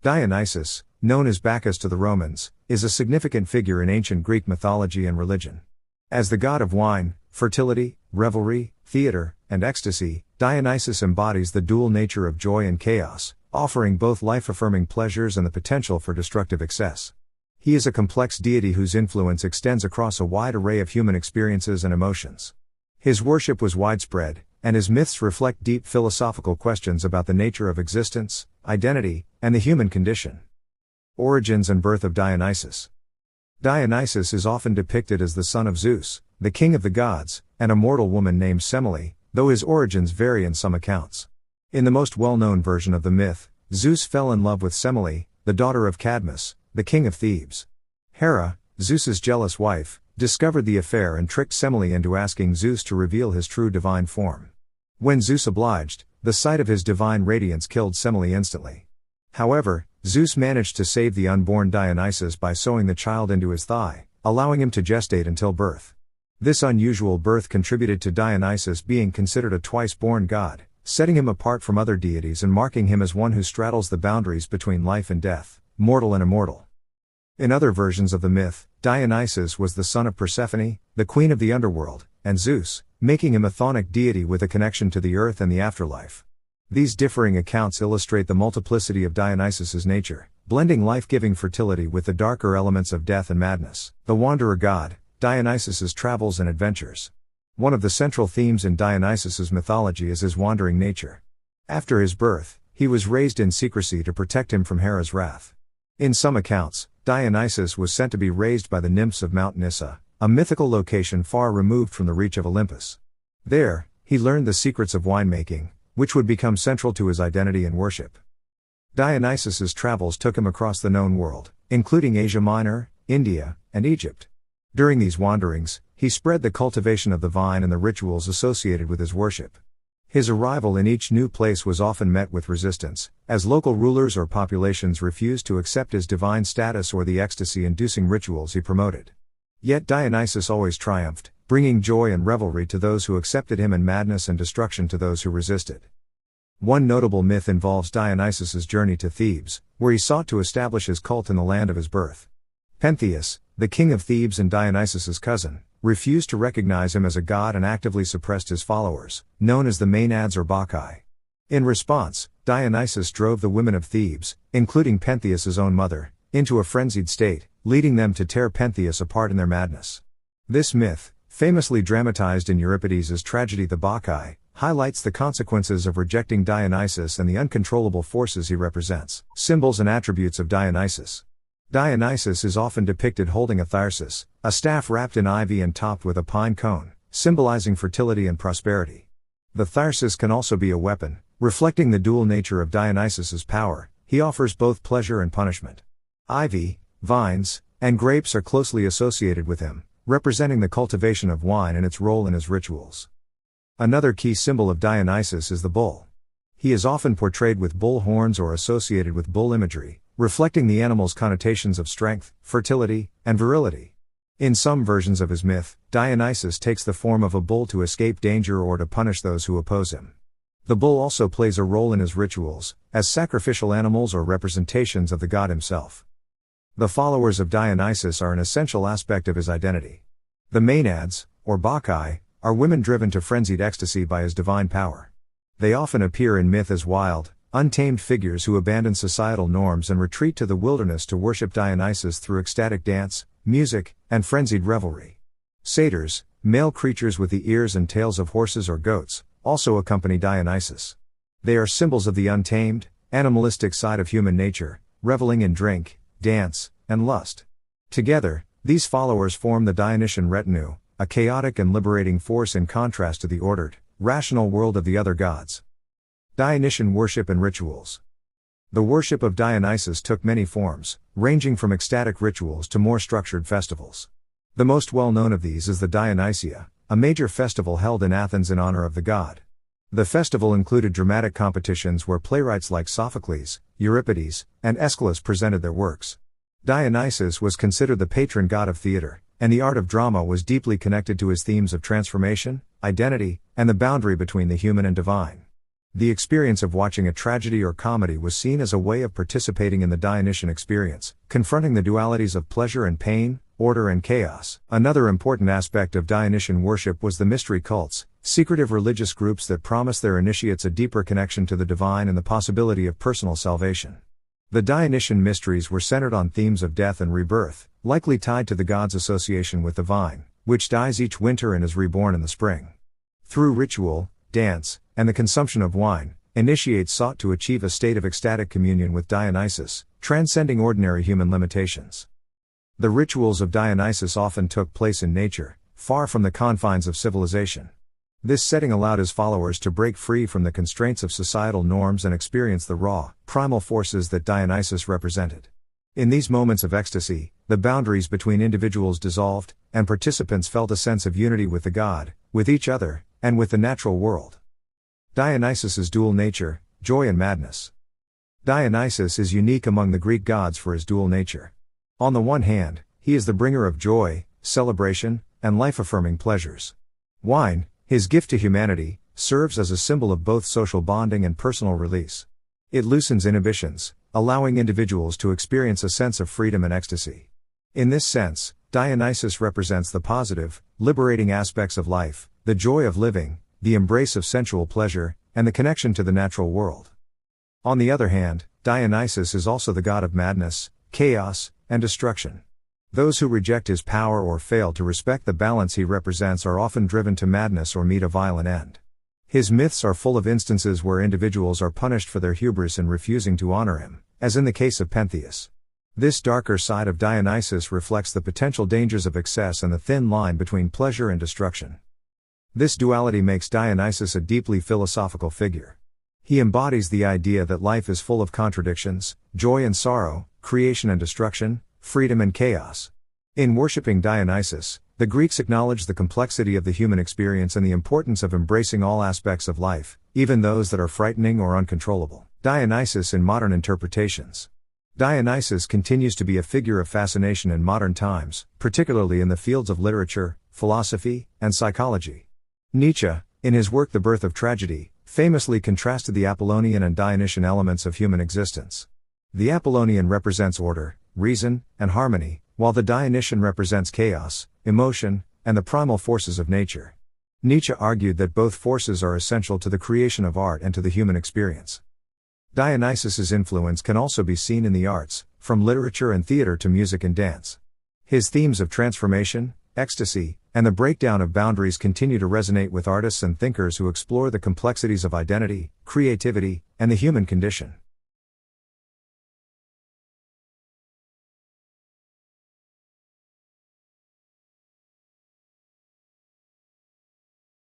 Dionysus, known as Bacchus to the Romans, is a significant figure in ancient Greek mythology and religion. As the god of wine, fertility, revelry, theater, and ecstasy, Dionysus embodies the dual nature of joy and chaos, offering both life-affirming pleasures and the potential for destructive excess. He is a complex deity whose influence extends across a wide array of human experiences and emotions. His worship was widespread, and his myths reflect deep philosophical questions about the nature of existence, identity, and the human condition. Origins and birth of Dionysus. Dionysus is often depicted as the son of Zeus, the king of the gods, and a mortal woman named Semele, though his origins vary in some accounts. In the most well-known version of the myth, Zeus fell in love with Semele, the daughter of Cadmus, the king of Thebes. Hera, Zeus's jealous wife, discovered the affair and tricked Semele into asking Zeus to reveal his true divine form. When Zeus obliged, the sight of his divine radiance killed Semele instantly. However, Zeus managed to save the unborn Dionysus by sewing the child into his thigh, allowing him to gestate until birth. This unusual birth contributed to Dionysus being considered a twice-born god, setting him apart from other deities and marking him as one who straddles the boundaries between life and death, mortal and immortal. In other versions of the myth, Dionysus was the son of Persephone, the queen of the underworld, and Zeus, making him a chthonic deity with a connection to the earth and the afterlife. These differing accounts illustrate the multiplicity of Dionysus's nature, blending life-giving fertility with the darker elements of death and madness. The wanderer god, Dionysus's travels and adventures. One of the central themes in Dionysus's mythology is his wandering nature. After his birth, he was raised in secrecy to protect him from Hera's wrath. In some accounts, Dionysus was sent to be raised by the nymphs of Mount Nysa, a mythical location far removed from the reach of Olympus. There, he learned the secrets of winemaking, which would become central to his identity and worship. Dionysus's travels took him across the known world, including Asia Minor, India, and Egypt. During these wanderings, he spread the cultivation of the vine and the rituals associated with his worship. His arrival in each new place was often met with resistance, as local rulers or populations refused to accept his divine status or the ecstasy-inducing rituals he promoted. Yet Dionysus always triumphed, bringing joy and revelry to those who accepted him and madness and destruction to those who resisted. One notable myth involves Dionysus's journey to Thebes, where he sought to establish his cult in the land of his birth. Pentheus, the king of Thebes and Dionysus's cousin, refused to recognize him as a god and actively suppressed his followers, known as the Maenads or Bacchae. In response, Dionysus drove the women of Thebes, including Pentheus's own mother, into a frenzied state, leading them to tear Pentheus apart in their madness. This myth, famously dramatized in Euripides's tragedy The Bacchae, highlights the consequences of rejecting Dionysus and the uncontrollable forces he represents. Symbols and attributes of Dionysus. Dionysus is often depicted holding a thyrsus, a staff wrapped in ivy and topped with a pine cone, symbolizing fertility and prosperity. The thyrsus can also be a weapon, reflecting the dual nature of Dionysus's power. He offers both pleasure and punishment. Ivy, vines, and grapes are closely associated with him, representing the cultivation of wine and its role in his rituals. Another key symbol of Dionysus is the bull. He is often portrayed with bull horns or associated with bull imagery, reflecting the animal's connotations of strength, fertility, and virility. In some versions of his myth, Dionysus takes the form of a bull to escape danger or to punish those who oppose him. The bull also plays a role in his rituals, as sacrificial animals or representations of the god himself. The followers of Dionysus are an essential aspect of his identity. The Maenads, or Bacchae, are women driven to frenzied ecstasy by his divine power. They often appear in myth as wild, untamed figures who abandon societal norms and retreat to the wilderness to worship Dionysus through ecstatic dance, music, and frenzied revelry. Satyrs, male creatures with the ears and tails of horses or goats, also accompany Dionysus. They are symbols of the untamed, animalistic side of human nature, reveling in drink, dance, and lust. Together, these followers form the Dionysian retinue, a chaotic and liberating force in contrast to the ordered, rational world of the other gods. Dionysian worship and rituals. The worship of Dionysus took many forms, ranging from ecstatic rituals to more structured festivals. The most well-known of these is the Dionysia, a major festival held in Athens in honor of the god. The festival included dramatic competitions where playwrights like Sophocles, Euripides, and Aeschylus presented their works. Dionysus was considered the patron god of theater, and the art of drama was deeply connected to his themes of transformation, identity, and the boundary between the human and divine. The experience of watching a tragedy or comedy was seen as a way of participating in the Dionysian experience, confronting the dualities of pleasure and pain, order and chaos. Another important aspect of Dionysian worship was the mystery cults, secretive religious groups that promised their initiates a deeper connection to the divine and the possibility of personal salvation. The Dionysian mysteries were centered on themes of death and rebirth, likely tied to the god's association with the vine, which dies each winter and is reborn in the spring. Through ritual, dance, and the consumption of wine, initiates sought to achieve a state of ecstatic communion with Dionysus, transcending ordinary human limitations. The rituals of Dionysus often took place in nature, far from the confines of civilization. This setting allowed his followers to break free from the constraints of societal norms and experience the raw, primal forces that Dionysus represented. In these moments of ecstasy, the boundaries between individuals dissolved, and participants felt a sense of unity with the god, with each other, and with the natural world. Dionysus's dual nature, joy and madness. Dionysus is unique among the Greek gods for his dual nature. On the one hand, he is the bringer of joy, celebration, and life-affirming pleasures. Wine, his gift to humanity, serves as a symbol of both social bonding and personal release. It loosens inhibitions, allowing individuals to experience a sense of freedom and ecstasy. In this sense, Dionysus represents the positive, liberating aspects of life, the joy of living, the embrace of sensual pleasure, and the connection to the natural world. On the other hand, Dionysus is also the god of madness, chaos, and destruction. Those who reject his power or fail to respect the balance he represents are often driven to madness or meet a violent end. His myths are full of instances where individuals are punished for their hubris in refusing to honor him, as in the case of Pentheus. This darker side of Dionysus reflects the potential dangers of excess and the thin line between pleasure and destruction. This duality makes Dionysus a deeply philosophical figure. He embodies the idea that life is full of contradictions, joy and sorrow, creation and destruction, freedom and chaos. In worshipping Dionysus, the Greeks acknowledged the complexity of the human experience and the importance of embracing all aspects of life, even those that are frightening or uncontrollable. Dionysus in modern interpretations. Dionysus continues to be a figure of fascination in modern times, particularly in the fields of literature, philosophy, and psychology. Nietzsche, in his work The Birth of Tragedy, famously contrasted the Apollonian and Dionysian elements of human existence. The Apollonian represents order, reason, and harmony, while the Dionysian represents chaos, emotion, and the primal forces of nature. Nietzsche argued that both forces are essential to the creation of art and to the human experience. Dionysus's influence can also be seen in the arts, from literature and theater to music and dance. His themes of transformation, ecstasy, and the breakdown of boundaries continue to resonate with artists and thinkers who explore the complexities of identity, creativity, and the human condition.